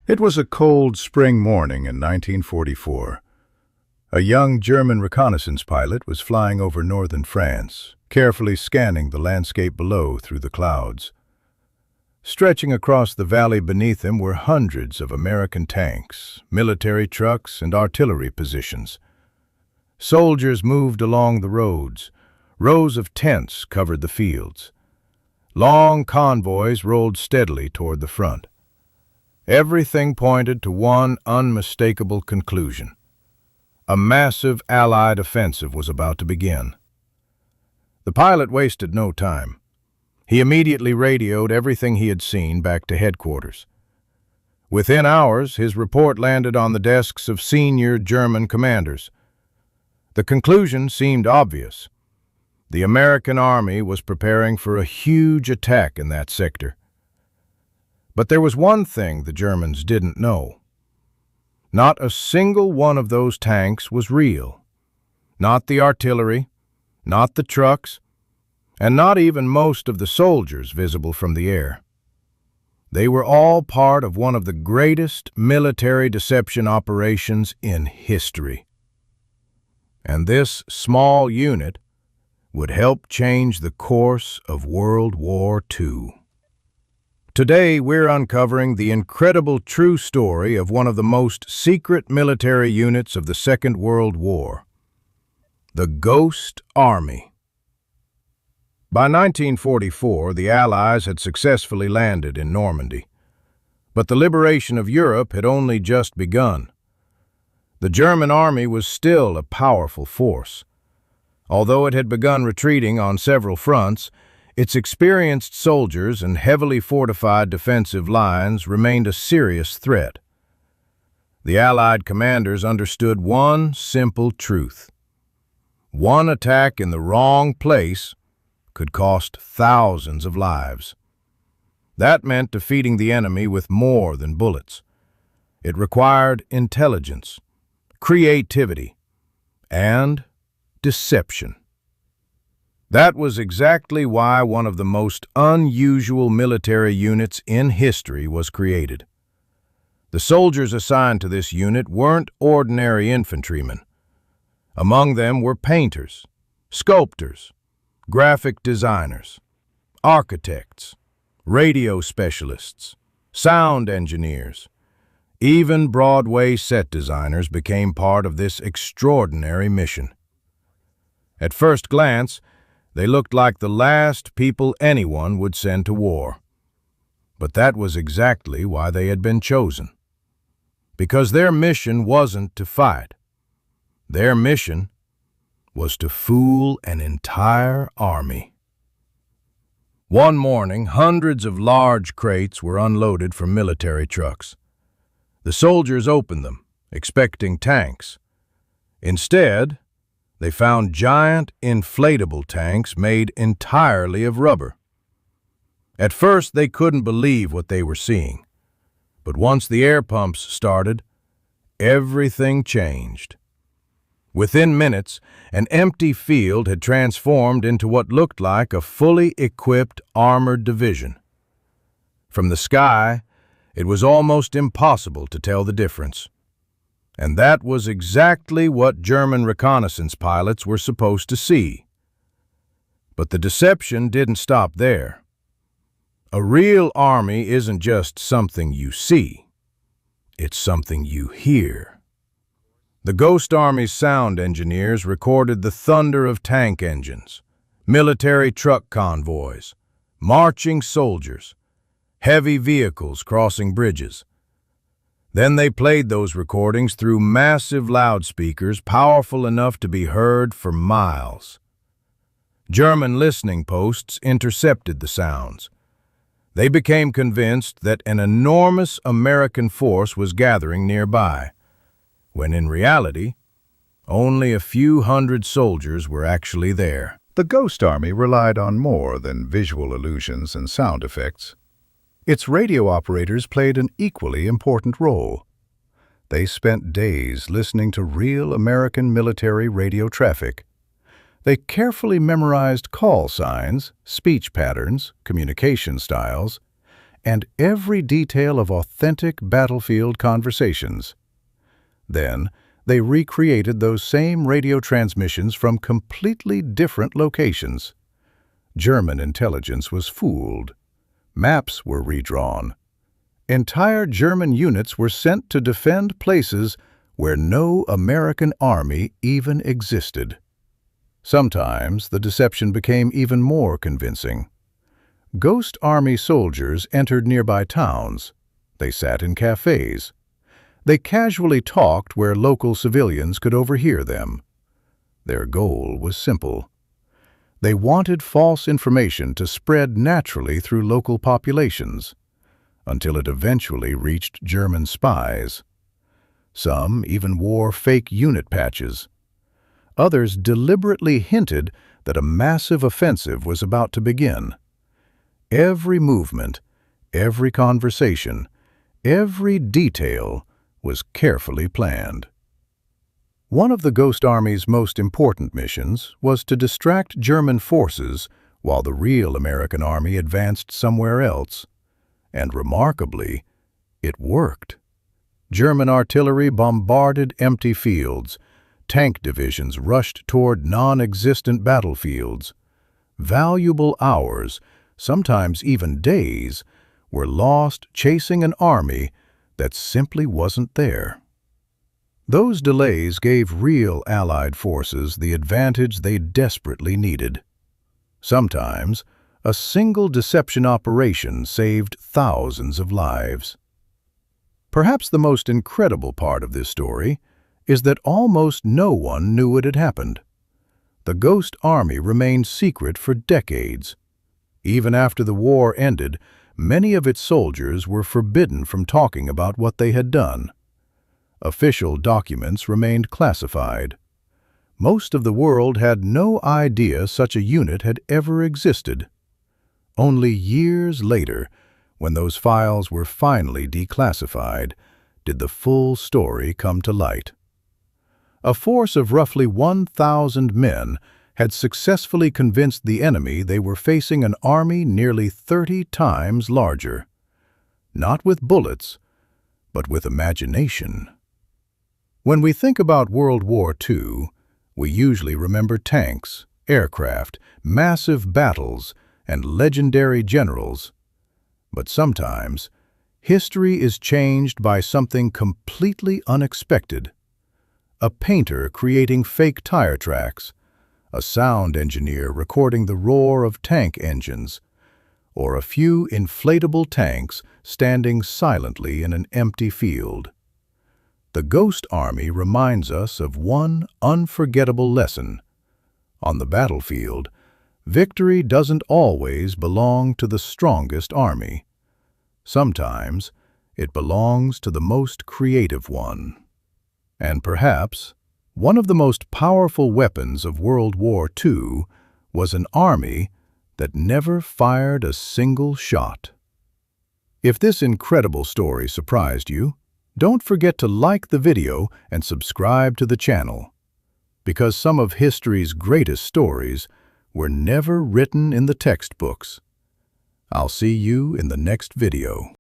It was a cold spring morning in 1944. A young German reconnaissance pilot was flying over northern France, carefully scanning the landscape below through the clouds. Stretching across the valley beneath him were hundreds of American tanks, military trucks, and artillery positions. Soldiers moved along the roads. Rows of tents covered the fields. Long convoys rolled steadily toward the front. Everything pointed to one unmistakable conclusion. A massive Allied offensive was about to begin. The pilot wasted no time. He immediately radioed everything he had seen back to headquarters. Within hours, his report landed on the desks of senior German commanders. The conclusion seemed obvious. The American army was preparing for a huge attack in that sector. But there was one thing the Germans didn't know. Not a single one of those tanks was real. Not the artillery, not the trucks, and not even most of the soldiers visible from the air. They were all part of one of the greatest military deception operations in history. And this small unit would help change the course of World War II. Today, we're uncovering the incredible true story of one of the most secret military units of the Second World War, the Ghost Army. By 1944, the Allies had successfully landed in Normandy, but the liberation of Europe had only just begun. The German army was still a powerful force. Although it had begun retreating on several fronts, its experienced soldiers and heavily fortified defensive lines remained a serious threat. The Allied commanders understood one simple truth. One attack in the wrong place could cost thousands of lives. That meant defeating the enemy with more than bullets. It required intelligence, creativity, and deception. That was exactly why one of the most unusual military units in history was created. The soldiers assigned to this unit weren't ordinary infantrymen. Among them were painters, sculptors, graphic designers, architects, radio specialists, sound engineers. Even Broadway set designers became part of this extraordinary mission. At first glance, they looked like the last people anyone would send to war. But that was exactly why they had been chosen. Because their mission wasn't to fight. Their mission was to fool an entire army. One morning, hundreds of large crates were unloaded from military trucks. The soldiers opened them, expecting tanks. Instead, they found giant inflatable tanks made entirely of rubber. At first, they couldn't believe what they were seeing. But once the air pumps started, everything changed. Within minutes, an empty field had transformed into what looked like a fully equipped armored division. From the sky, it was almost impossible to tell the difference. And that was exactly what German reconnaissance pilots were supposed to see. But the deception didn't stop there. A real army isn't just something you see. It's something you hear. The Ghost Army's sound engineers recorded the thunder of tank engines, military truck convoys, marching soldiers, heavy vehicles crossing bridges. Then they played those recordings through massive loudspeakers powerful enough to be heard for miles. German listening posts intercepted the sounds. They became convinced that an enormous American force was gathering nearby, when in reality, only a few hundred soldiers were actually there. The Ghost Army relied on more than visual illusions and sound effects. Its radio operators played an equally important role. They spent days listening to real American military radio traffic. They carefully memorized call signs, speech patterns, communication styles, and every detail of authentic battlefield conversations. Then, they recreated those same radio transmissions from completely different locations. German intelligence was fooled. Maps were redrawn. Entire German units were sent to defend places where no American army even existed. Sometimes the deception became even more convincing. Ghost army soldiers entered nearby towns. They sat in cafes. They casually talked where local civilians could overhear them. Their goal was simple. They wanted false information to spread naturally through local populations, until it eventually reached German spies. Some even wore fake unit patches. Others deliberately hinted that a massive offensive was about to begin. Every movement, every conversation, every detail was carefully planned. One of the Ghost Army's most important missions was to distract German forces while the real American army advanced somewhere else. And remarkably, it worked. German artillery bombarded empty fields. Tank divisions rushed toward non-existent battlefields. Valuable hours, sometimes even days, were lost chasing an army that simply wasn't there. Those delays gave real Allied forces the advantage they desperately needed. Sometimes, a single deception operation saved thousands of lives. Perhaps the most incredible part of this story is that almost no one knew it had happened. The Ghost Army remained secret for decades. Even after the war ended, many of its soldiers were forbidden from talking about what they had done. Official documents remained classified. Most of the world had no idea such a unit had ever existed. Only years later, when those files were finally declassified, did the full story come to light. A force of roughly 1,000 men had successfully convinced the enemy they were facing an army nearly 30 times larger. Not with bullets, but with imagination. When we think about World War II, we usually remember tanks, aircraft, massive battles, and legendary generals. But sometimes, history is changed by something completely unexpected. A painter creating fake tire tracks, a sound engineer recording the roar of tank engines, or a few inflatable tanks standing silently in an empty field. The Ghost Army reminds us of one unforgettable lesson. On the battlefield, victory doesn't always belong to the strongest army. Sometimes, it belongs to the most creative one. And perhaps, one of the most powerful weapons of World War II was an army that never fired a single shot. If this incredible story surprised you, don't forget to like the video and subscribe to the channel, because some of history's greatest stories were never written in the textbooks. I'll see you in the next video.